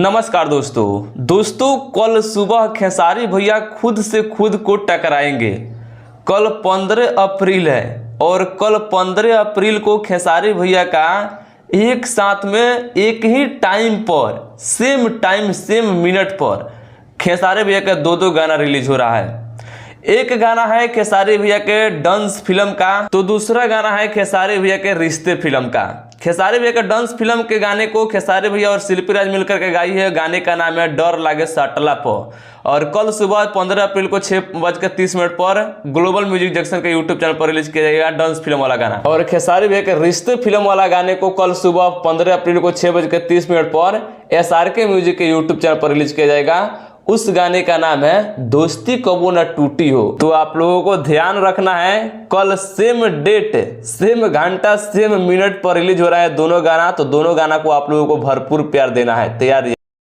नमस्कार दोस्तों कल सुबह खेसारी भैया खुद से खुद को टकराएंगे। कल 15 अप्रैल है और कल 15 अप्रैल को खेसारी भैया का एक साथ में एक ही टाइम पर सेम टाइम सेम मिनट पर खेसारी भैया का दो गाना रिलीज हो रहा है। एक गाना है खेसारी भैया के डांस फिल्म का, तो दूसरा गाना है खेसारी भैया के रिश्ते फिल्म का। खेसारी भैया के डांस फिल्म के गाने को खेसारी भैया और शिल्पी राज मिलकर के गाई है। गाने का नाम है डर लागे सटला पो। और कल सुबह 15 अप्रैल को 6:30 पर ग्लोबल म्यूजिक जंक्शन के यूट्यूब चैनल पर रिलीज किया जाएगा डांस फिल्म वाला गाना। और खेसारी भैया के रिश्ते फिल्म वाला गाने को कल सुबह 15 अप्रैल को 6:30 पर SRK म्यूजिक के यूट्यूब चैनल पर रिलीज किया जाएगा। उस गाने का नाम है दोस्ती कबो न टूटी हो। तो आप लोगों को ध्यान रखना है, कल सेम डेट सेम घंटा सेम मिनट पर रिलीज हो रहा है दोनों गाना। तो दोनों गाना को आप लोगों को भरपूर प्यार देना है। तैयार।